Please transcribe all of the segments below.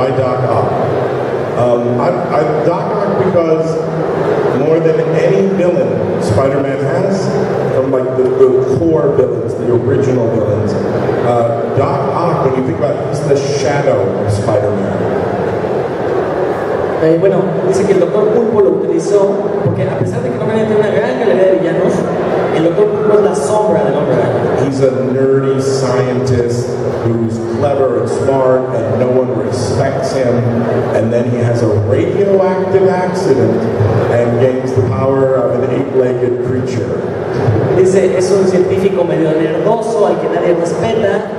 Why Doc Ock? Doc Ock because more than any villain Spider-Man has, from like the core villains, the original villains, Doc Ock, when you think about it, he's the shadow of Spider-Man. Bueno, dice que el Doctor Pulpo lo utilizó porque a pesar de que normalmente tiene una gran galería de villanos, el Doctor Pulpo es la sombra del Hombre Araña. He's a nerdy scientist who's clever and smart and no one respects him, and then he has a radioactive accident and gains the power of an 8-legged creature. Dice, es un científico medio nerdoso al que nadie respeta,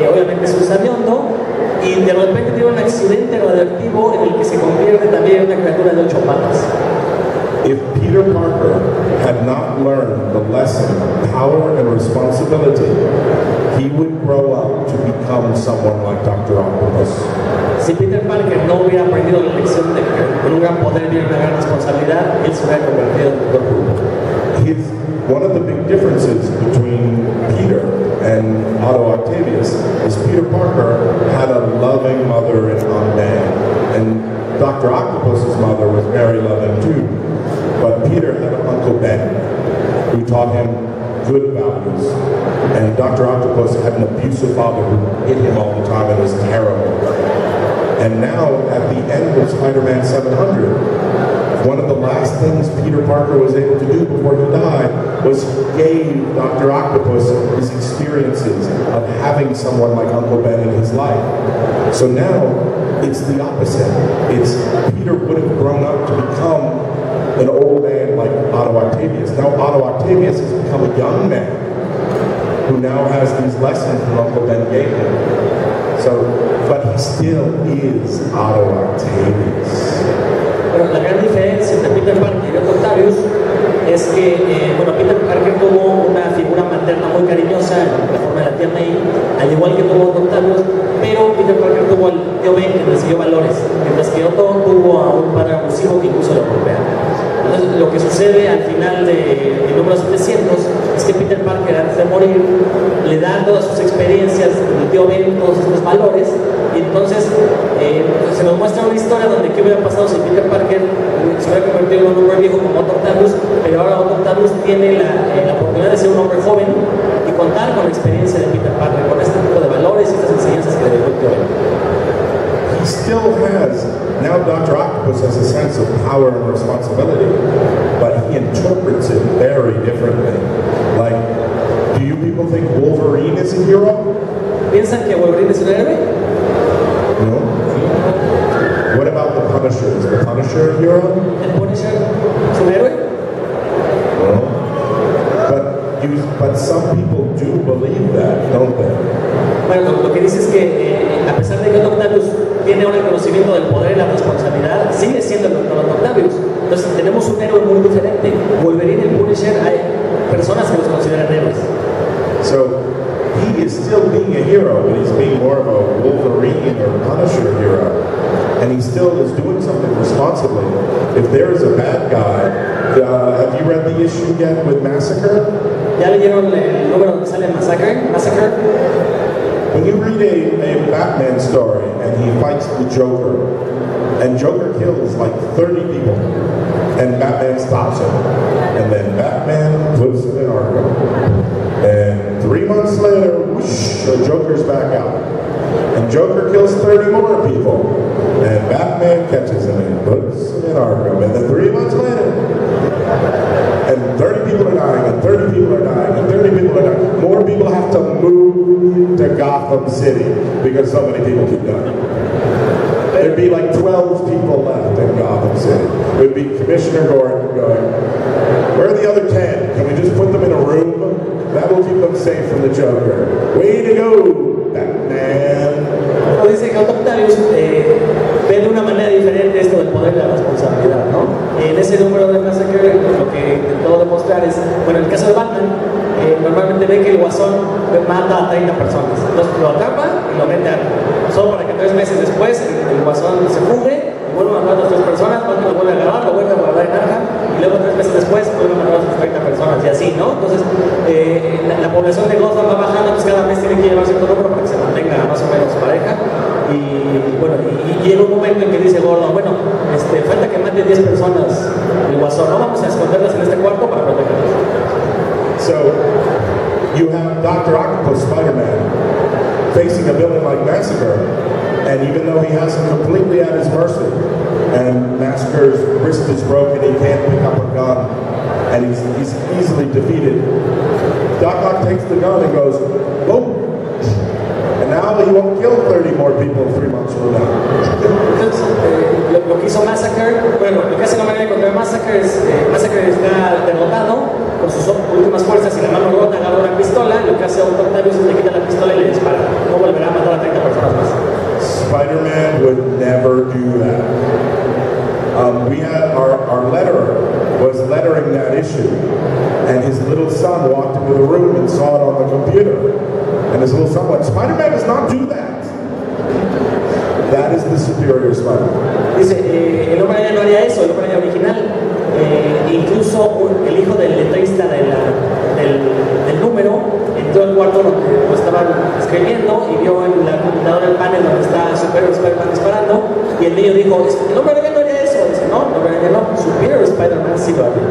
obviamente es un sabiondo, y de repente tiene un accidente radioactivo en el que se convierte también en una criatura de 8 patas. If Peter Parker had not learned the lesson of power and responsibility, he would grow up to become someone like Dr. Octopus. Si Peter Parker no hubiera aprendido la lección de que con un gran poder viene una gran responsabilidad, él se hubiera convertido en Dr. Pulpo. One of the big differences between Peter and Otto Octavius is Peter Parker had a loving mother in Aunt May, and Dr. Octopus's mother was very loving too. But Peter had Uncle Ben, who taught him good values, and Dr. Octopus had an abusive father who hit him all the time and was terrible. And now, at the end of Spider-Man 700, one of the last things Peter Parker was able to do before he died was he gave Dr. Octopus his experiences of having someone like Uncle Ben in his life. So now, it's the opposite. It's Peter would have grown up to become an old man like Otto Octavius. Now Otto Octavius has become a young man who now has these lessons that Uncle Ben gave him. So, but he still is Otto Octavius. Pero la gran diferencia entre Peter Parker y Otto Octavius es que, Peter Parker tuvo una figura materna muy cariñosa en la forma de la tía May, al igual que tuvo Otto Octavius, pero Peter Parker tuvo al tío Ben que recibió valores, mientras que Otto tuvo a un padre abusivo que incluso lo golpea. Entonces, lo que sucede al final del número 700 es que Peter Parker, antes de morir, le da todas sus experiencias, el tío Ben, todos estos valores, y entonces se nos muestra una historia donde qué hubiera pasado si Peter Parker se hubiera convertido en un hombre viejo como Otto Octavius, pero ahora Otto Octavius tiene la oportunidad de ser un hombre joven y contar con la experiencia de Peter Parker, con este tipo de valores y estas enseñanzas que le dejó el tío Ben. He still has, now Dr. Octopus has a sense of power and responsibility, but he interprets it very differently. Like, do you people think Wolverine is a hero? ¿Piensan que Wolverine es un héroe? No. What about the Punisher? Is the Punisher a hero? ¿El Punisher es un héroe? No. But some people do believe that, don't they? Bueno, lo que dice es que a pesar de que Otto Octavius tiene un reconocimiento del poder y la responsabilidad, sigue siendo el Dr. Octavius. Entonces tenemos un héroe muy diferente. Wolverine y el Punisher hay personas que los consideran héroes. So he is still being a hero, but he's being more of a Wolverine or Punisher hero. And he still is doing something responsibly. If there is a bad guy, have you read the issue yet with Massacre? ¿Ya leyeron el número donde sale Massacre? When you read a Batman story and he fights the Joker, and Joker kills like 30 people, and Batman stops him, and then Batman puts him in Arkham, and 3 months later, whoosh, the Joker's back out, and Joker kills 30 more people, and Batman catches him and puts him in Arkham, and then 3 months later, and 30 people are dying, and 30 people are dying, and 30 people are dying. More people have to move to Gotham City because so many people keep dying. There'd be like 12 people left in Gotham City. It would be Commissioner Gordon going, where are the other 10? Can we just put them in a room? That will keep them safe from the Joker. Way to go, Batman. Bueno, dice que Otto Octavius ve de una manera diferente esto del poder y la responsabilidad, ¿no? En ese número de Massacre lo que intentó demostrar es, bueno, en el caso de Batman, normalmente ve que el Guasón mata a 30 personas, entonces lo atrapa y lo mete a solo para que 3 meses después el Guasón se fugue, vuelve a matar a 2 personas, Batman lo vuelve a agarrar, lo vuelve a guardar en Arkham y luego 3 meses después vuelve a matar a otras 30 personas y así, ¿no? Entonces la población de Gotham va bajando, pues cada mes tiene que llevar cierto número para que se mantenga más o menos pareja y bueno, y dice Gordon, bueno, falta que mate 10 personas el guasón, no vamos a esconderlas en este cuarto para protegerlas. So, you have Dr. Octopus, Spider-Man, facing a villain-like Massacre, and even though he has him completely at his mercy, and Massacre's wrist is broken, he can't pick up a gun, and he's easily defeated, Doc Ock takes the gun and goes, boom! And now he won't kill 30 more people 3 months from now. Entonces, lo que hizo Massacre, bueno, lo que hace la manera contra Massacre es, Massacre está derrotado con sus últimas fuerzas y la mano rota agarra una pistola, lo que hace Octavius es le quita la pistola y le dispara. No volverá a matar a 30 personas más. Spider-Man would never do that. We had our letterer was lettering that issue, and his little son walked into the room and saw it on the computer. And his little son went, Spider-Man does not do that. That is the superior Spider-Man. Dice, el hombre araña no haría eso, el hombre araña original. Incluso el hijo del letrista del número entró al cuarto donde lo estaban escribiendo y vio en la computadora el panel donde está Superior Spider-Man disparando, y el niño dijo, el hombre araña no haría eso. Dice, no, el hombre araña no, Superior Spider-Man sí lo haría.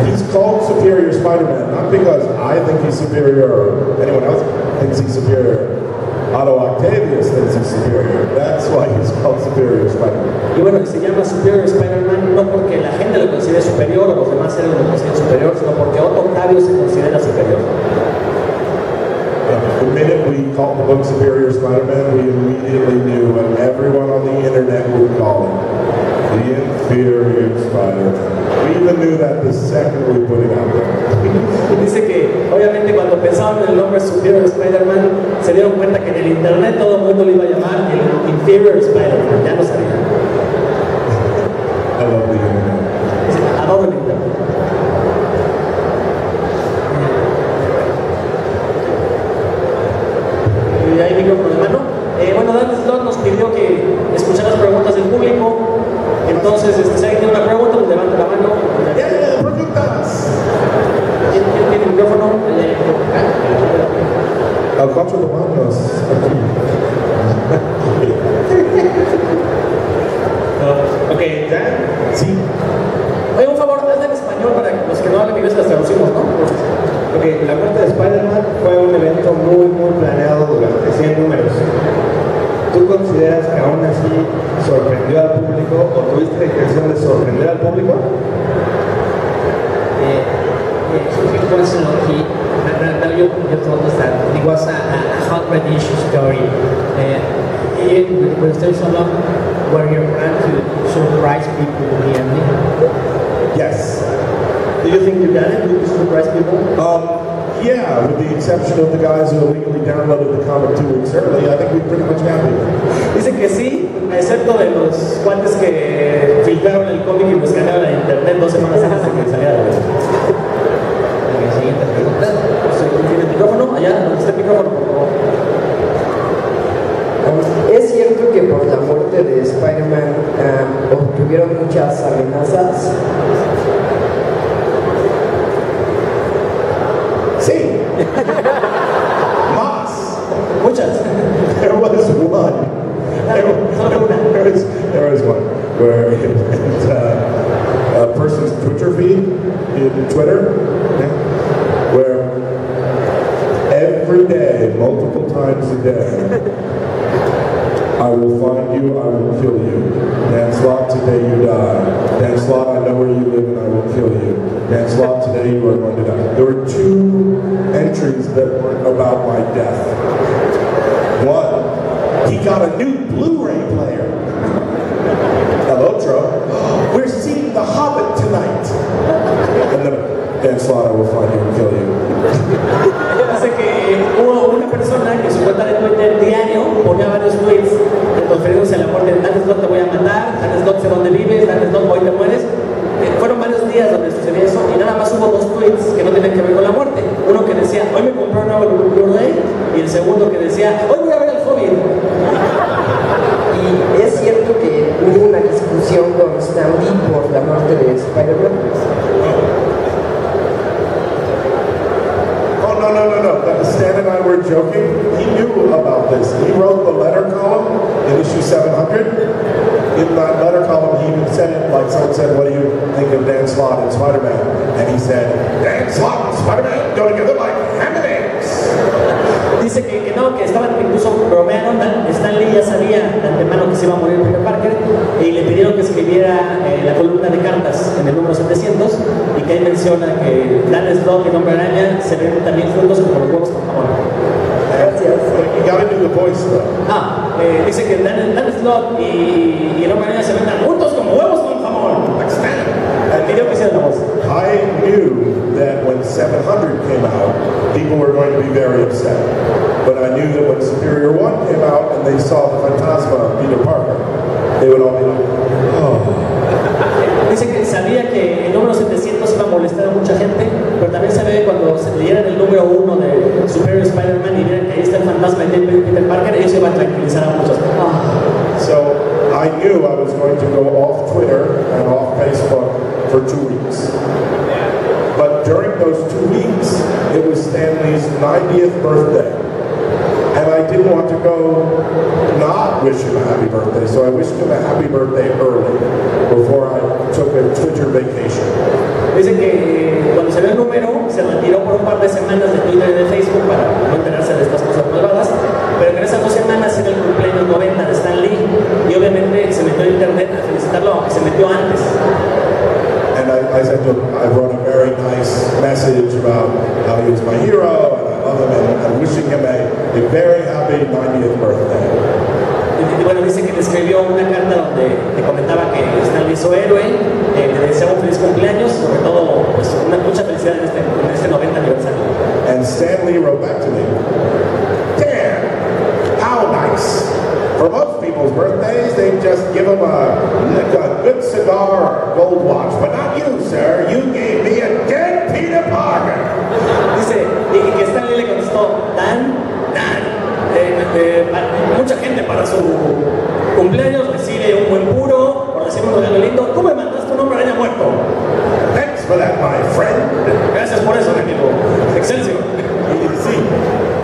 He's called Superior Spider-Man, not because I think he's superior or anyone else thinks he's superior. Otto Octavius thinks he's superior. That's why he's called Superior Spider-Man. Y bueno, se llama Superior Spider-Man no porque la gente lo considere superior o los demás seres lo consideren superior, sino porque Otto Octavius se considera superior. The minute we called the book Superior Spider-Man, we immediately knew, and everyone on the internet would call it the Inferior Spider-Man. We even knew that the second we put it out there. Dice que obviamente cuando pensaban en el nombre Superior Spider-Man se dieron cuenta que en el internet todo el mundo lo iba a llamar el Inferior Spider-Man, ya lo sabían. I love the internet. Dice, adoro el internet. Y hay micrófono de mano. Bueno, Dan Slott nos pidió que escuchara las preguntas del público. Entonces, si alguien tiene una pregunta, pues levante la mano. Preguntas. ¿Quién tiene el micrófono? A 4 de manos. Ok, Dan. Sí. Oye, un favor, hazle en español para los que no hablan inglés, las traducimos, ¿no? Ok, la muerte de Spider-Man fue un evento muy planeado durante 100 números. ¿Tú consideras que aún así sorprendió al público o tuviste la intención de sorprender al público? Personally, you told us that it was a 100-issue story. Was there so long where you plan to surprise people in the ending? Yes. Do you think you done it? Did you surprise people? Yeah, with the exception of the guys who illegally downloaded the comic 2 weeks early, I think we pretty much have it. Dice que sí, excepto de los cuates que filtraron el cómic y lo escanearon en internet 2 semanas antes de que saliera la vez. Siguiente pregunta. ¿Tiene el micrófono? Allá, ¿dónde está el micrófono, por favor? ¿Es cierto que por la muerte de Spider-Man obtuvieron muchas amenazas? Sí. Más. Muchas. There was one. There was one where a person's Twitter feed in Twitter, where every day, multiple times a day, I will find you, I will kill you. Dan Slott, today you die. Dan Slott, I know where you live and I will kill you. Dan Slott, today you are going to die. There were 2 entries that were about my death. One, he got a new Blu-ray player. El otro, we're seeing The Hobbit tonight. And then, Dan Slott, I will find you and kill you. Dice que hubo una persona que en su cuenta de Twitter diario ponía varios tweets refiriéndose a la muerte de Dan Slott, te voy a matar, Dan Slott, sé dónde vives, Dan Slott, hoy te mueres. Fueron varios días donde sucedió eso y nada más hubo 2 tweets que no tenían que ver con la muerte. Uno que decía, hoy me compré un nuevo Blu-ray, y el segundo que decía, hoy voy a ver el Hobbit. ¿Y es cierto que hubo una discusión con Stan Lee por la muerte de Spider-Man? No. Stan and I were joking. He knew about this. He wrote the letter column in issue 700. se iba a morir Peter Parker, y le pidieron que escribiera la columna de cartas en el número 700, y que ahí menciona que Dan Slott y el Hombre Araña se ven también juntos como los huevos con jamón. Gracias. You gotta do the voice though. Dice que Dan Slott y el Hombre Araña se ven tan juntos como huevos con jamón. El video que hicieron la voz. I knew that when 700 came out, people were going to be very upset. But I knew that when Superior 1 came out and they saw the Phantasma of Peter Parker, they would all be like, oh. Dice que sabía que el número 700 iba a molestar a mucha gente, pero también sabía que cuando se leyeran el número 1 de Superior Spider-Man y vieran que ahí está el fantasma de Peter Parker, ellos se iban a tranquilizar a muchos. So I knew I was going to go off Twitter and off Facebook for 2 weeks. But during those 2 weeks, it was Stanley's 90th birthday. And I didn't want to go not wish him a happy birthday, so I wished him a happy birthday early before I took a Twitter vacation. Dice que cuando se ve el número, se retiró por un par de semanas de Twitter y de Facebook para no enterarse de estas cosas malvadas, pero en esas 2 semanas era el cumpleaños 90 de Stan Lee, y obviamente se metió a internet a felicitarlo, aunque se metió antes. And I said to him, I wrote a very nice message about how he was my hero, and I love him, and wishing him a very happy 90th birthday. Y bueno, dice que le escribió una carta donde le comentaba que Stan Lee hizo héroe, le deseaba un feliz cumpleaños, sobre todo pues, mucha felicidad en este 90 aniversario. And Stan Lee wrote back to me, "Dan, how nice. For most people's birthdays, they just give them a good cigar or a gold watch, but not you, sir. You gave me a dead Peter Parker." Dice, y que Stan Lee le contestó, mucha gente para su cumpleaños recibe un buen puro, por decir un regalo lindo. Tú me mandaste un Hombre Araña muerto. Thanks for that, my friend. Gracias por eso, amigo. Excelsior. See,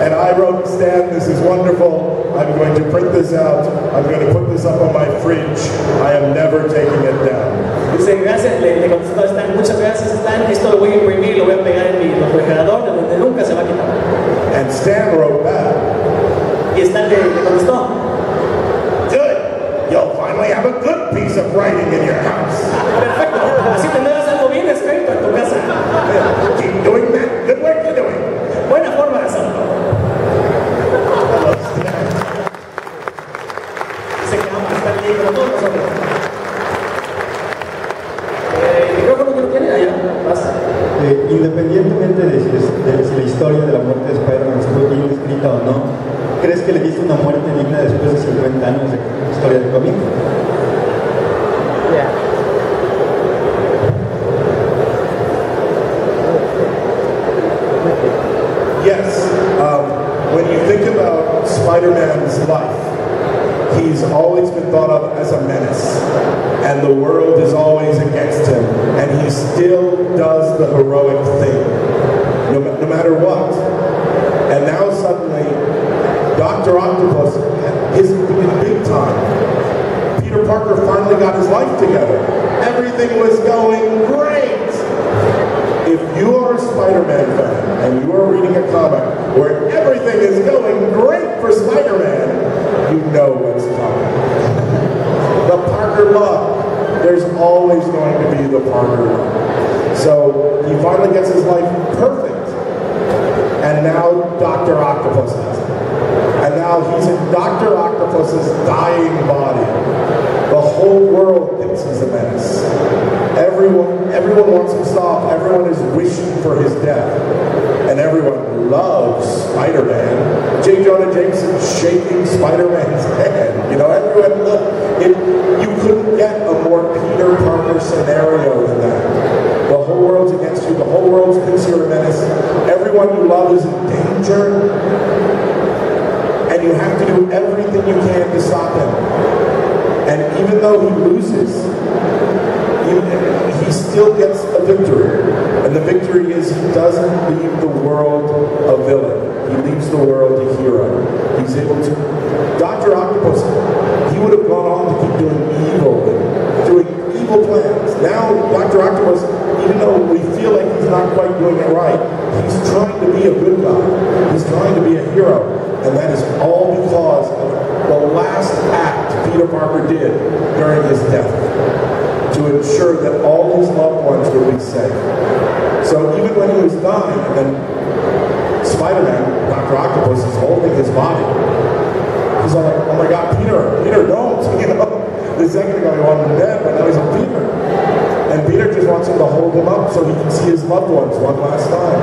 and I wrote, Stan, this is wonderful. I'm going to print this out. I'm going to put this up on my fridge. I am never taking it down. Dice, gracias, le contestó a Stan, muchas gracias, Stan. Esto lo voy a imprimir, lo voy a pegar en mi refrigerador, de donde nunca se va a quitar. And Stan wrote back, y Stan le contestó, "Good. You'll finally have a good piece of writing in your house." perfecto, así tendrás algo bien escrito en tu casa. Keep doing that. Good work you're doing. Buena forma de hacerlo. Dice que ama a Stan Lee como todos nosotros. El micrófono que lo tiene allá, vas. Independientemente de si la historia de la muerte de Spider-Man fue bien escrita o no, ¿crees que le diste una muerte digna después de 50 años de historia del cómic? Yes. When you think about Spider-Man's life, he's always been thought of as a menace, and the world is always against him, and he still does the heroic thing, no matter what. And now suddenly, Dr. Octopus is big time. Peter Parker finally got his life together. Everything was going great. If you are a Spider-Man fan and you are reading a comic where everything is going great for Spider-Man, you know what's coming. The Parker love. There's always going to be the Parker love. So he finally gets his life perfect. And now Dr. Octopus has it. And now he's in Dr. Octopus's dying body. The whole world thinks he's a menace. Everyone wants him stopped. Everyone is wishing for his death. And everyone loves Spider-Man. J. Jonah Jameson shaking Spider-Man's hand. You know, everyone you couldn't get a more Peter Parker scenario than that. The whole world's against you. The whole world thinks you're a menace. Everyone you love is in danger. And you have to do everything you can to stop him. And even though he loses, he still gets a victory. And the victory is he doesn't leave the world a villain. He leaves the world a hero. He's able to... Dr. Octopus, he would have gone on to keep doing evil and doing evil plans. Now, Dr. Octopus, even though we feel like he's not quite doing it right, he's trying to be a good guy. He's trying to be a hero. And that is all because of the last act Peter Peter Parker did during his death to ensure that all his loved ones would be safe. So even when he was dying, and Spider-Man, Dr. Octopus, is holding his body, he's all like, oh my God, Peter, don't, you know? The second ago he wanted him dead, but now he's like, Peter. And Peter just wants him to hold him up so he can see his loved ones one last time.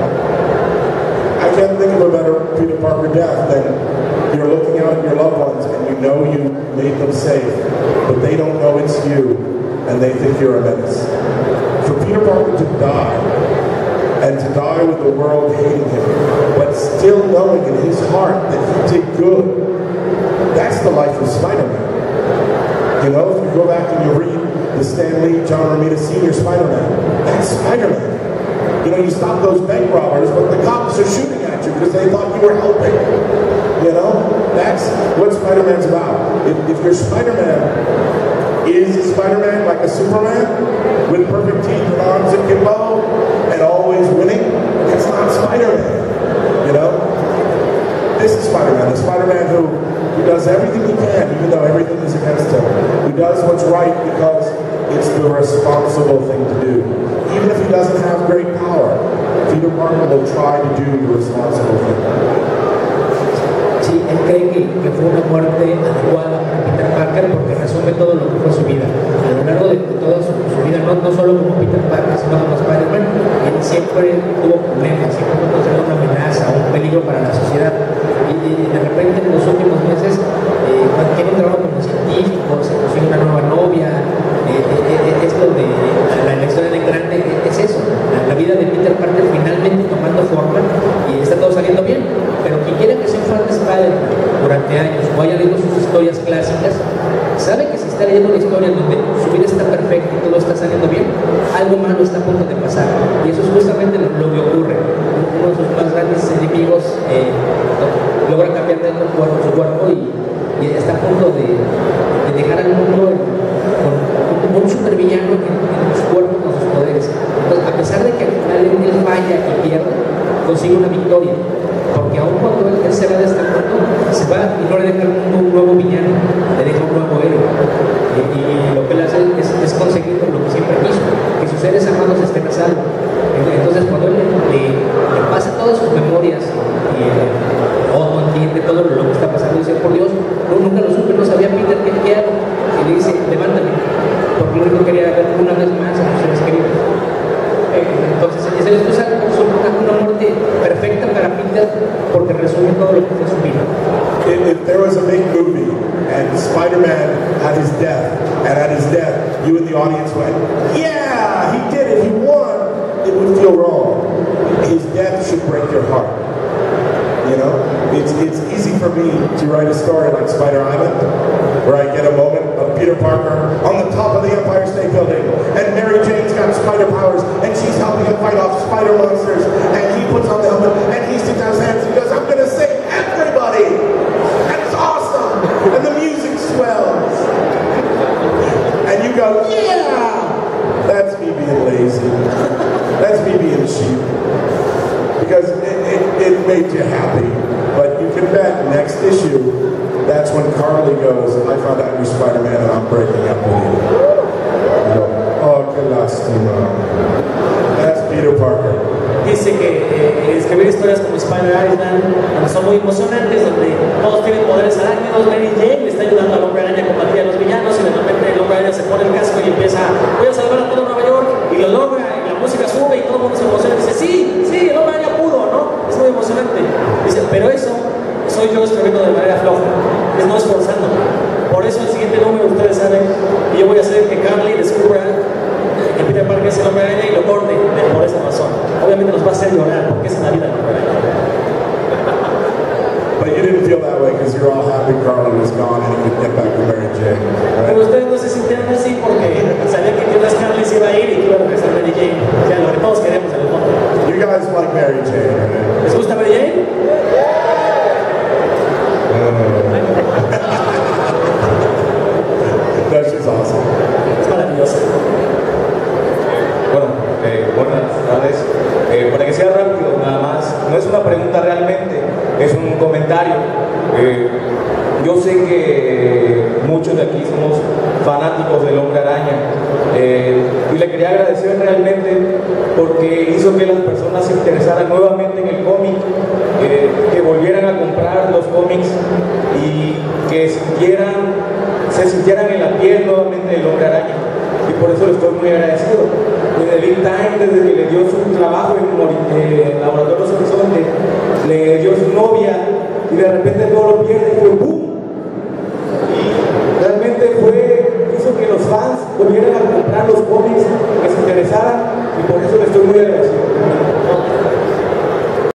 I can't think of a better Peter Parker death than you're looking out at your loved ones and you know you made them safe, but they don't know it's you and they think you're a menace. For Peter Parker to die, and to die with the world hating him, but still knowing in his heart that he did good, that's the life of Spider-Man. You know, if you go back and you read the Stan Lee, John Romita Sr. Spider-Man, that's Spider-Man. You know, you stop those bank robbers, but the cops are shooting at you because they thought you were helping. You know, that's what Spider-Man's about. If your Spider-Man is Spider-Man like a Superman with perfect teeth and arms akimbo and always winning, it's not Spider-Man. You know, this is Spider-Man, the Spider-Man who does everything he can, even though everything is against him. Who does what's right because it's the responsible thing to do. Even if he doesn't have great power, Peter Parker will try to do the responsible thing. Sí, él cree que fue una muerte adecuada para Peter Parker porque resume todo lo que fue su vida. A lo largo de toda su vida, no solo como Peter Parker, sino como Spider-Man, él siempre tuvo problemas, siempre fue considerado una amenaza, un peligro para la sociedad. Y de repente en los últimos meses, cuando tiene un trabajo como científico, se consigue una nueva novia, esto de la elección en grande, es eso, la vida de Peter Parker finalmente tomando forma y está todo saliendo bien. Pero quien quiera que sea un fan de Spider-Man durante años o haya leído sus historias clásicas, sabe que si está leyendo una historia donde su vida está perfecta y todo está saliendo bien, algo malo está a punto de pasar. Y eso es justamente lo que ocurre. Uno de sus más grandes enemigos logra cambiar de su cuerpo y está a punto de dejar al mundo con un supervillano en su cuerpo con sus poderes. Entonces, a pesar de que al final él falla y pierde, consigue una victoria. Porque aún cuando él se va de este mundo, se va y no le deja un nuevo villano, le deja un nuevo héroe. Y lo que él hace es conseguir lo que siempre quiso, que sus seres amados estén a salvo. Entonces, cuando él le pasa todas sus memorias y no entiende todo lo que está pasando, dice, por Dios, nunca lo supe, no sabía Peter qué hago. Y le dice, levántame, porque lo único que quería ver una vez más a sus seres queridos. Entonces, esa es una muerte perfecta para Peter porque resume todo lo que fue su vida. If there was a big movie and Spider-Man had his death, and at his death, you in the audience went, yeah, he did it, he won, it would feel wrong. His death should break your heart. You know, it's easy for me to write a story like Spider Island, where I get a moment of Peter Parker on the top of the Empire State Building, and Mary Jane's got spider powers, and she's helping him fight off spider monsters, and he puts on the helmet, and he sticks out his hands, and he goes, I'm gonna save everybody! And it's awesome! And the music swells! And you go, yeah! That's me being lazy. That's me being cheap. Because it made you happy. But you can bet next issue, that's when Carly goes, I found out you're Spider-Man and I'm breaking up with you. You go, oh, qué lástima. That's Peter Parker. Dice que escribir historias como Spider Island son muy emocionantes, donde todos tienen poderes arácnidos. Mary Jane le está ayudando al Hombre Araña a combatir a los villanos y de repente el Hombre Araña se pone el casco y empieza, voy a salvar a todo Nueva York, y lo logra, y la música sube y todo el mundo se emociona y dice, sí, el Hombre Araña pudo, ¿no? Es muy emocionante. Dice, pero eso soy yo escribiendo de manera floja, es no esforzándome. Por eso el siguiente número, ustedes saben, y yo voy a hacer que Carly descubra que Peter Parker es el Hombre Araña y lo corte por esa razón. Obviamente nos va a hacer llorar porque es la vida del Hombre Araña. But you didn't feel that way because you're all happy Carly was gone and you could get back to Mary Jane, right? Pero ustedes no se sintieron así porque sabían que Jonas Carly se iba a ir y que iba a regresar Mary Jane. O sea, lo que todos queremos en el fondo. You guys like Mary Jane, right? ¿Les gusta Mary Jane? That's just awesome. Es maravillosa. Bueno, buenas tardes. Para que sea rápido, nada más, no es una pregunta realmente, es un comentario. Yo sé que muchos de aquí se sintieran en la piel nuevamente del Hombre Araña. Y por eso le estoy muy agradecido. Desde Big Time, desde que le dio su trabajo en Laboratorios Horizonte, le dio su novia y de repente todo lo pierde y fue ¡boom! Y realmente hizo que los fans volvieran a comprar los cómics, que se interesaran, y por eso le estoy muy agradecido.